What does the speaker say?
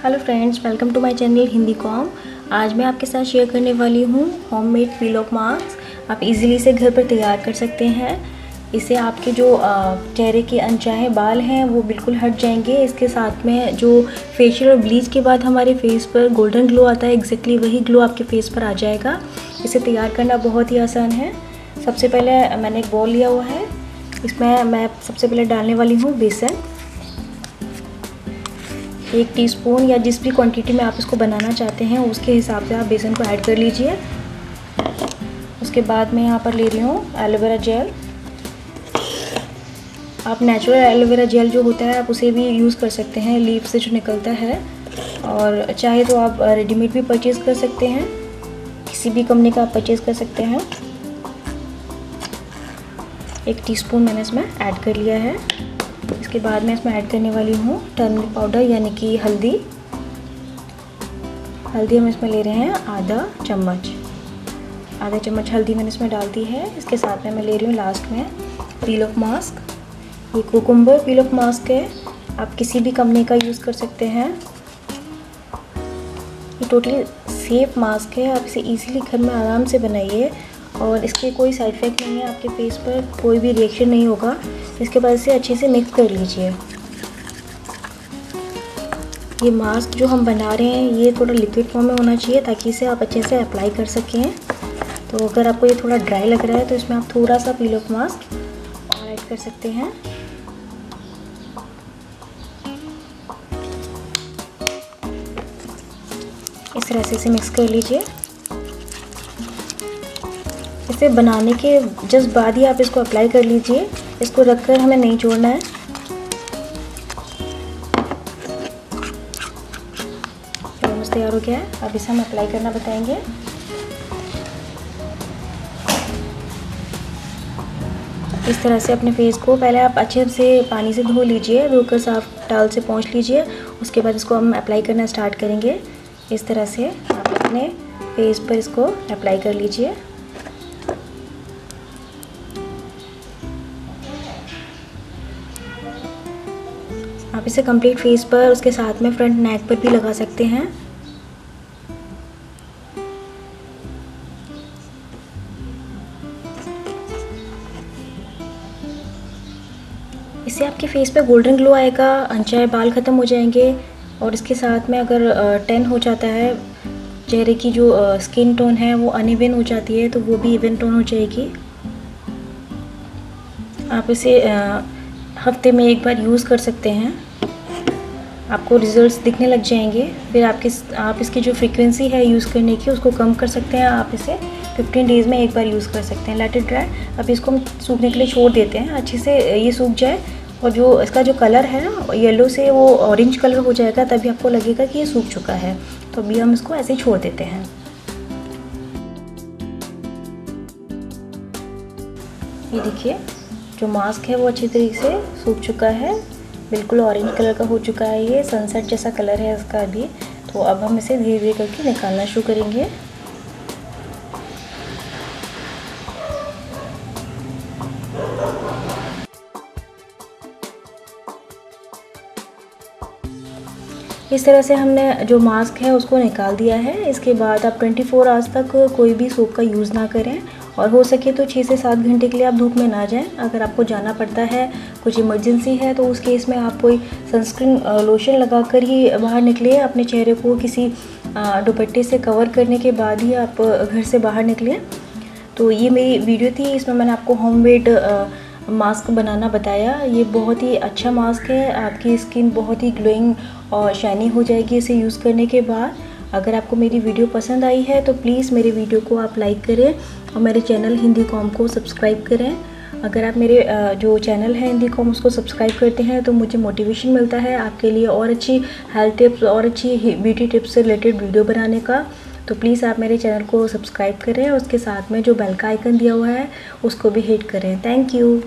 Hello friends, welcome to my channel Hindi com. आज मैं आपके साथ शेयर करने वाली हूँ होममेड पील ऑफ मास्क। आप इजीली इसे घर पर तैयार कर सकते हैं। इससे आपके जो चेहरे के अनचाहे बाल हैं वो बिल्कुल हट जाएंगे। इसके साथ में जो फेशियल और ब्लीच के बाद हमारे फेस पर गोल्डन ग्लो आता है, एग्जैक्टली वही ग्लो आपके फेस पर आ जाएगा। इसे तैयार करना बहुत ही आसान है। सबसे पहले मैंने एक बॉल लिया हुआ है। इसमें मैं सबसे पहले डालने वाली हूँ बेसन। 1 टीस्पून या जिस भी क्वांटिटी में आप इसको बनाना चाहते हैं उसके हिसाब से आप बेसन को ऐड कर लीजिए। उसके बाद मैं यहाँ पर ले रही हूँ एलोवेरा जेल। आप नेचुरल एलोवेरा जेल जो होता है आप उसे भी यूज़ कर सकते हैं, लीफ से जो निकलता है। और चाहे तो आप रेडीमेड भी परचेज़ कर सकते हैं, किसी भी कंपनी का आप परचेज़ कर सकते हैं। 1 टीस्पून मैंने इसमें ऐड कर लिया है। इसके बाद मैं इसमें ऐड करने वाली हूँ टर्मरिक पाउडर यानी कि हल्दी। हम इसमें ले रहे हैं आधा चम्मच हल्दी मैंने इसमें डाल दी है। इसके साथ में मैं ले रही हूँ लास्ट में पील ऑफ मास्क। ये कुकुम्बर पील ऑफ मास्क है, आप किसी भी कंपनी का यूज़ कर सकते हैं। ये टोटली सेफ मास्क है, आप इसे इजीली घर में आराम से बनाइए और इसके कोई साइड इफ़ेक्ट नहीं है। आपके फेस पर कोई भी रिएक्शन नहीं होगा। इसके बाद इसे अच्छे से मिक्स कर लीजिए। ये मास्क जो हम बना रहे हैं ये थोड़ा लिक्विड फॉर्म में होना चाहिए ताकि इसे आप अच्छे से अप्लाई कर सकें। तो अगर आपको ये थोड़ा ड्राई लग रहा है तो इसमें आप थोड़ा सा पील ऑफ मास्क और ऐड कर सकते हैं। इस तरह से इसे मिक्स कर लीजिए। इसे बनाने के जस्ट बाद ही आप इसको अप्लाई कर लीजिए। इसको रखकर हमें नहीं छोड़ना है। ऑलमोस्ट तैयार हो गया है। अब इसे हम अप्लाई करना बताएंगे। इस तरह से अपने फेस को पहले आप अच्छे से पानी से धो लीजिए, धोकर साफ टॉवल से पोंछ लीजिए। उसके बाद इसको हम अप्लाई करना स्टार्ट करेंगे। इस तरह से आप अपने फेस पर इसको अप्लाई कर लीजिए। आप इसे कंप्लीट फेस पर, उसके साथ में फ्रंट नेक पर भी लगा सकते हैं। इससे आपके फेस पे गोल्डन ग्लो आएगा, अनचाहे बाल ख़त्म हो जाएंगे। और इसके साथ में अगर टैन हो जाता है, चेहरे की जो स्किन टोन है वो अनइवन हो जाती है, तो वो भी इवन टोन हो जाएगी। आप इसे हफ्ते में 1 बार यूज़ कर सकते हैं, आपको रिजल्ट्स दिखने लग जाएंगे। फिर आप इसकी जो फ्रीक्वेंसी है यूज़ करने की उसको कम कर सकते हैं। आप इसे 15 डेज़ में 1 बार यूज़ कर सकते हैं। Let it dry. अब इसको हम सूखने के लिए छोड़ देते हैं, अच्छे से ये सूख जाए और जो इसका जो कलर है येलो से वो ऑरेंज कलर हो जाएगा, तभी आपको लगेगा कि ये सूख चुका है। तो अभी हम इसको ऐसे ही छोड़ देते हैं। ये देखिए जो मास्क है वो अच्छी तरीके से सूख चुका है, बिल्कुल ऑरेंज कलर का हो चुका है। ये सनसेट जैसा कलर है इसका अभी। तो अब हम इसे धीरे धीरे करके निकालना शुरू करेंगे। इस तरह से हमने जो मास्क है उसको निकाल दिया है। इसके बाद आप 24 आवर्स तक कोई भी सोप का यूज़ ना करें और हो सके तो 6 से 7 घंटे के लिए आप धूप में ना जाएं। अगर आपको जाना पड़ता है, कुछ इमरजेंसी है, तो उस केस में आप कोई सनस्क्रीन लोशन लगाकर ही बाहर निकले। अपने चेहरे को किसी दुपट्टे से कवर करने के बाद ही आप घर से बाहर निकलें। तो ये मेरी वीडियो थी, इसमें मैंने आपको होममेड मास्क बनाना बताया। ये बहुत ही अच्छा मास्क है, आपकी स्किन बहुत ही ग्लोइंग और शाइनी हो जाएगी इसे यूज़ करने के बाद। अगर आपको मेरी वीडियो पसंद आई है तो प्लीज़ मेरे वीडियो को आप लाइक करें और मेरे चैनल हिंदी कॉम को सब्सक्राइब करें। अगर आप मेरे जो चैनल है हिंदी कॉम उसको सब्सक्राइब करते हैं तो मुझे मोटिवेशन मिलता है आपके लिए और अच्छी हेल्थ टिप्स और अच्छी ब्यूटी टिप्स से रिलेटेड वीडियो बनाने का। तो प्लीज़ आप मेरे चैनल को सब्सक्राइब करें और उसके साथ में जो बेल का आइकन दिया हुआ है उसको भी हिट करें। Thank you.